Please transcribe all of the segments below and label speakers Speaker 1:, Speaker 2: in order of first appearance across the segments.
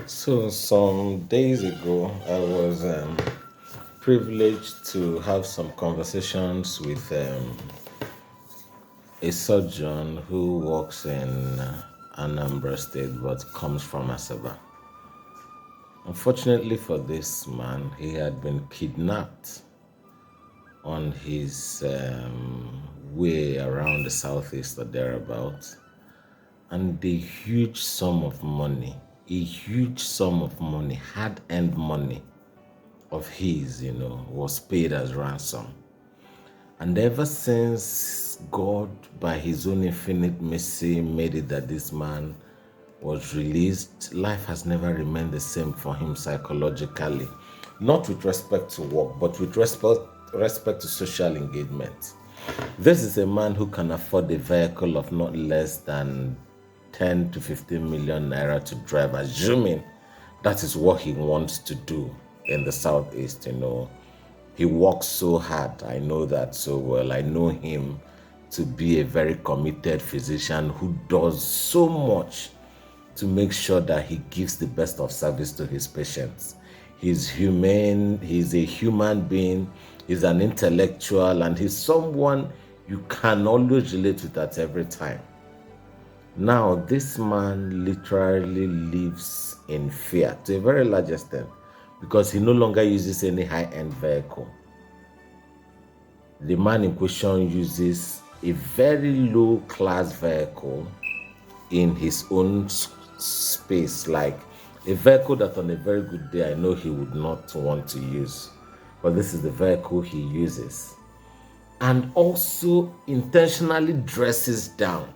Speaker 1: So, some days ago, I was privileged to have some conversations with a surgeon who works in Anambra State but comes from Asaba. Unfortunately for this man, he had been kidnapped on his way around the southeast or thereabouts, and a huge sum of money, hard earned money of his, was paid as ransom. And ever since God, by his own infinite mercy, made it that this man was released, life has never remained the same for him psychologically. Not with respect to work, but with respect to social engagement. This is a man who can afford a vehicle of not less than 10 to 15 million naira to drive, assuming that is what he wants to do in the southeast. He works so hard. I know that so well. I know him to be a very committed physician who does so much to make sure that he gives the best of service to his patients. He's humane, he's a human being, he's an intellectual, and he's someone you can always relate with at every time. Now, this man literally lives in fear to a very large extent because he no longer uses any high-end vehicle. The man in question uses a very low-class vehicle in his own space, like a vehicle that on a very good day I know he would not want to use. But this is the vehicle he uses. And also intentionally dresses down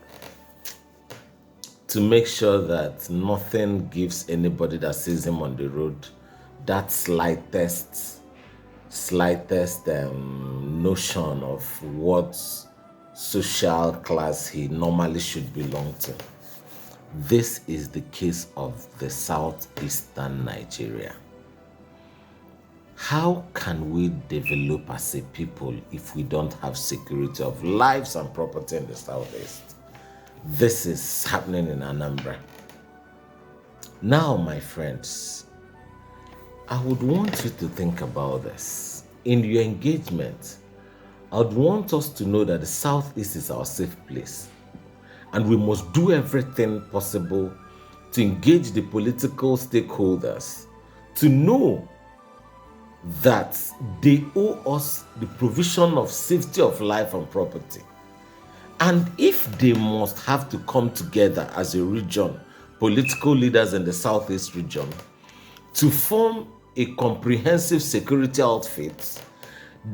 Speaker 1: to make sure that nothing gives anybody that sees him on the road that slightest notion of what social class he normally should belong to. This is the case of the southeastern Nigeria. How can we develop as a people if we don't have security of lives and property in the southeast? This is happening in Anambra. Now, my friends, I would want you to think about this. In your engagement, I would want us to know that the southeast is our safe place. And we must do everything possible to engage the political stakeholders to know that they owe us the provision of safety of life and property. And if they must have to come together as a region, political leaders in the Southeast region, to form a comprehensive security outfit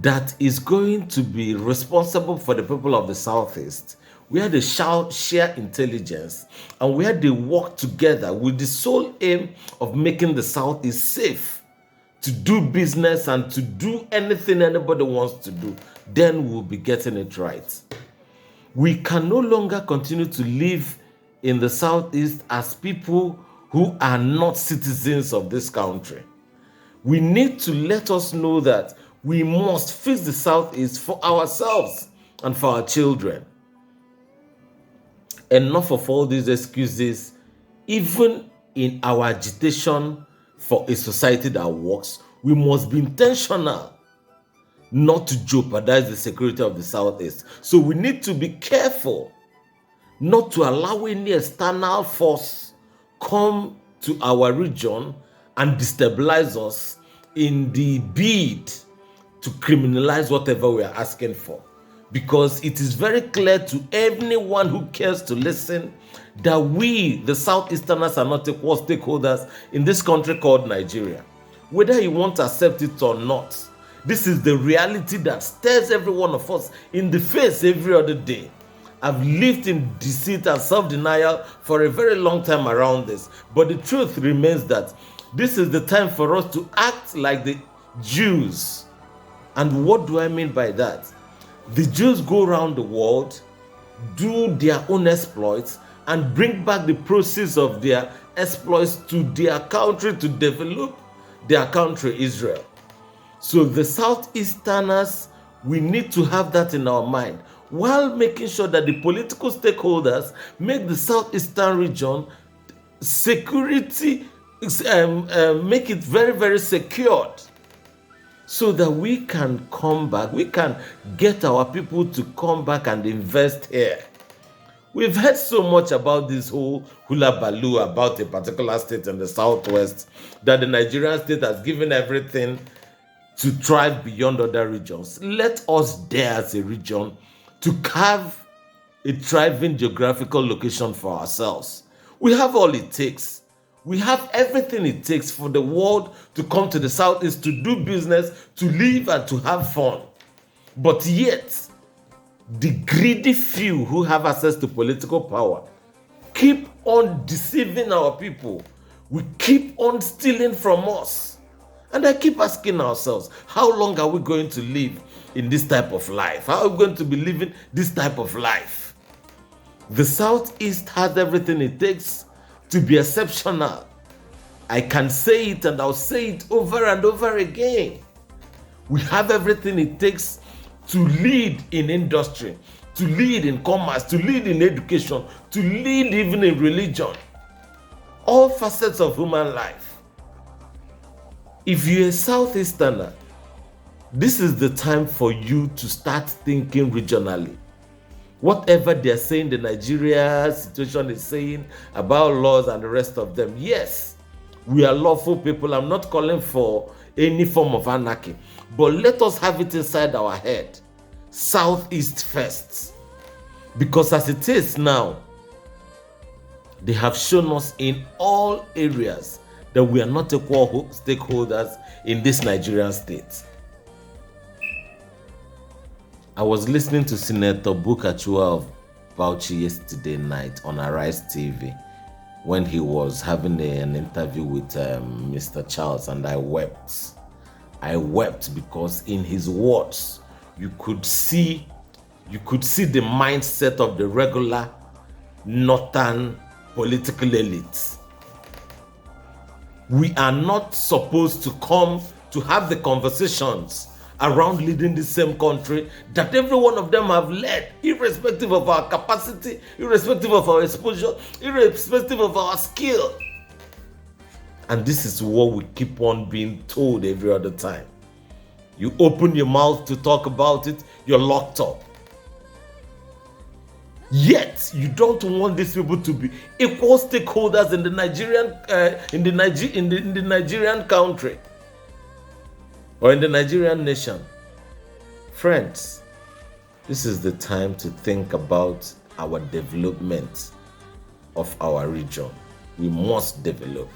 Speaker 1: that is going to be responsible for the people of the Southeast, where they shall share intelligence and where they work together with the sole aim of making the Southeast safe to do business and to do anything anybody wants to do, then we'll be getting it right. We can no longer continue to live in the Southeast as people who are not citizens of this country. We need to let us know that we must fix the Southeast for ourselves and for our children. Enough of all these excuses. Even in our agitation for a society that works, we must be intentional not to jeopardize the security of the Southeast. So we need to be careful not to allow any external force come to our region and destabilize us in the bid to criminalize whatever we are asking for. Because it is very clear to anyone who cares to listen that we, the Southeasterners, are not equal stakeholders in this country called Nigeria. Whether you want to accept it or not, this is the reality that stares every one of us in the face every other day. I've lived in deceit and self-denial for a very long time around this. But the truth remains that this is the time for us to act like the Jews. And what do I mean by that? The Jews go around the world, do their own exploits, and bring back the proceeds of their exploits to their country to develop their country, Israel. So the Southeasterners, we need to have that in our mind while making sure that the political stakeholders make the Southeastern region security make it very, very secured, so that we can come back, we can get our people to come back and invest here. We've heard so much about this whole hula baloo about a particular state in the southwest, that the Nigerian state has given everything to thrive beyond other regions. Let us dare as a region to carve a thriving geographical location for ourselves. We have all it takes. We have everything it takes for the world to come to the southeast to do business, to live and to have fun. But yet, the greedy few who have access to political power keep on deceiving our people. We keep on stealing from us. And I keep asking ourselves, how long are we going to live in this type of life? How are we going to be living this type of life? The Southeast has everything it takes to be exceptional. I can say it and I'll say it over and over again. We have everything it takes to lead in industry, to lead in commerce, to lead in education, to lead even in religion. All facets of human life. If you're a Southeasterner, this is the time for you to start thinking regionally. Whatever they're saying, the Nigeria situation is saying about laws and the rest of them, yes, we are lawful people. I'm not calling for any form of anarchy, but let us have it inside our head. Southeast first. Because as it is now, they have shown us in all areas that we are not equal stakeholders in this Nigerian state. I was listening to Senator Bukachua of Bauchi yesterday night on Arise TV when he was having an interview with Mr. Charles, and I wept. I wept because in his words, you could see the mindset of the regular northern political elites. We are not supposed to come to have the conversations around leading the same country that every one of them have led, irrespective of our capacity, irrespective of our exposure, irrespective of our skill. And this is what we keep on being told every other time. You open your mouth to talk about it, you're locked up. Yet you don't want these people to be equal stakeholders in the Nigerian country or in the Nigerian nation. Friends, this is the time to think about our development of our region. We must develop.